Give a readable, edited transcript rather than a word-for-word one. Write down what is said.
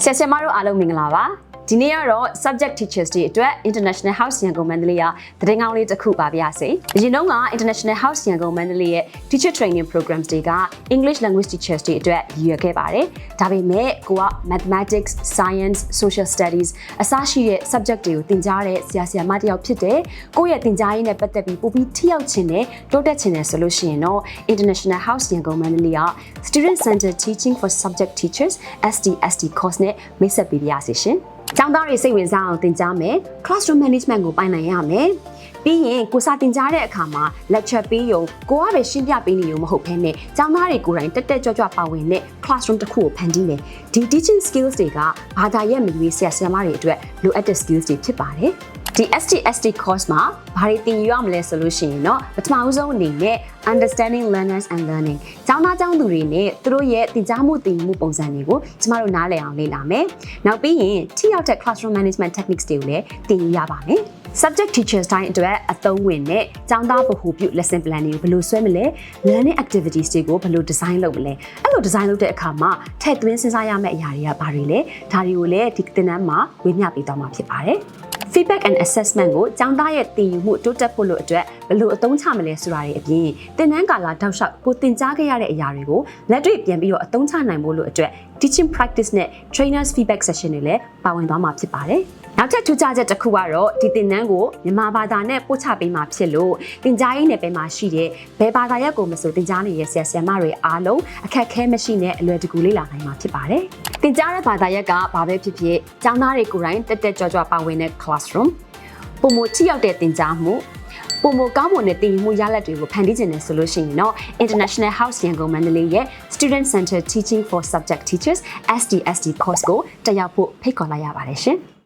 ဆရာဆရာမတို့အားလုံးမင်္ဂလာပါဒီနေ့ကတော့ subject teachers တွေအတွက် International House ရန်ကုန်မန္တလေးကသတင်းကောင်းလေးတစ်ခုပါပါစေ။အရင်တုန်းက International House ရန်ကုန်မန္တလေးရဲ့ teacher training programs တွေက English language teachers တွေအတွက်ရည်ရွယ်ခဲ့ပါတယ်။ဒါပေမဲ့ကိုက mathematics, science, social studies အစရှိတဲ့ subject တွေကိုသင်ကြားတဲ့ဆရာဆရာမတစ်ယောက်ဖြစ်တဲ့ကိုယ့်ရဲ့သင်ကြားရေးနဲ့ပတ်သက်ပြီးပိုပြီးထိရောက်ခြင်းနဲ့တိုးတက်ခြင်းနဲ့ဆိုလို့ရှိရင်တော့ International House ရန်ကုန်မန္တလေးက Student Centered Teaching for Subject Teachers STST course နဲ့မိတ်ဆက်ပေးပါရစေရှင်။ကျောင်းသားတွေစိတ်ဝင်စားအောင်သင်ကြားမယ် classroom management ကိုပိုင်နိုင်ရမယ်ပြီးရင်ကိုစာသင်ကြားတဲ့အခါမှာ lecture ပေးရုံကိုကပဲရှင်းပြပေးနေရုံမဟုတ်ဘဲနဲ့ကျောင်းသားတွေကိုယ်တိုင်တက်တက်ကြွကြွပါဝင်တဲ့ classroom တစ်ခုကိုဖန်တီးမယ်ဒီ teaching skills တွေကဘာသာရပ်မရွေးဆရာဆရာမတွေအတွက်လိုအပ်တဲ့ skills တွေဖြစ်ပါတယ်ဒီ STST course မှာဘာတွေသင်ယူရမလဲဆိုလို့ရှိရင်တော့ပထမဦးဆုံးအနေနဲ့ understanding learners and learning ကျောင်းသားကျောင်းသူတွေနဲ့သူတို့ရဲ့သင်ကြားမှုသင်ယူမှုပုံစံတွေကိုကျမတို့နားလည်အောင်လေ့လာမယ်။နောက်ပြီးရင်ထိရောက်တဲ့ classroom management techniques တွေကိုလည်းသင်ယူရပါမယ်။ subject teachers တိုင်းအတွက်အသုံးဝင်တဲ့ကျောင်းသားဗဟုပြု lesson plan တွေကိုဘယ်လိုဆွဲမလဲ learning activities တွေကိုဘယ်လို design လုပ်မလဲအဲ့လို design လုပ်တဲ့အခါမှာထည့်သွင်းစဉ်းစားရမယ့်အရာတွေကဘာတွေလဲဒါတွေကိုလည်းဒီသင်တန်းမှာဝေမျှပေးသွားမှာဖြစ်ပါတယ်။ feedback and assessment ကိုကျောင်းသားရဲ့သင်ယူမှုတိုးတက်ဖို့လို့အတွက်ဘယ်လိုအသုံးချမလဲဆိုတာတွေအပြင်သင်တန်းကာလတောက်လျှောက်ကိုသင်ကြားခဲ့ရတဲ့အရာတွေကိုလက်တွေ့ပြန်ပြီးတော့အသုံးချနိုင်ဖို့လို့အတွက် teaching practice နဲ့ trainers feedback session တွေလည်းပါဝင်သွားမှာဖြစ်ပါတယ်။နောက်ထပ်ထူးခြားချက်တစ်ခုကတော့ဒီသင်တန်းကိုမြန်မာဘာသာနဲ့ပို့ချပေးမှာဖြစ်လို့သင်ကြားရေးနယ်ပယ်မှာရှိတဲ့ဘယ်ဘာသာရပ်ကိုမဆိုသင်ကြားနေတဲ့ဆရာဆရာမတွေအားလုံးအခက်အခဲမရှိနဲ့အလွယ်တကူလေ့လာနိုင်မှာဖြစ်ပါတယ်။သင်ကြားတဲ့ဘာသာရပ်ကဘာပဲဖြစ်ဖြစ်ကျောင်းသားတွေကိုယ်တိုင်တက်တက်ကြွကြွပါဝင်တဲ့ classroom ပုံမထိရောက်တဲ့သင်ကြားမှုပုံမကောင်းမွန်တဲ့သင်ယူမှုရလဒ်တွေကိုဖန်တီးခြင်းနဲ့ဆိုလို့ရှိရင်တော့ International House ရန်ကုန်မန္တလေးရဲ့ Student Centered Teaching for Subject Teachers STST course ကိုတက်ရောက်ဖို့ဖိတ်ခေါ်လိုက်ရပါတယ်ရှင်။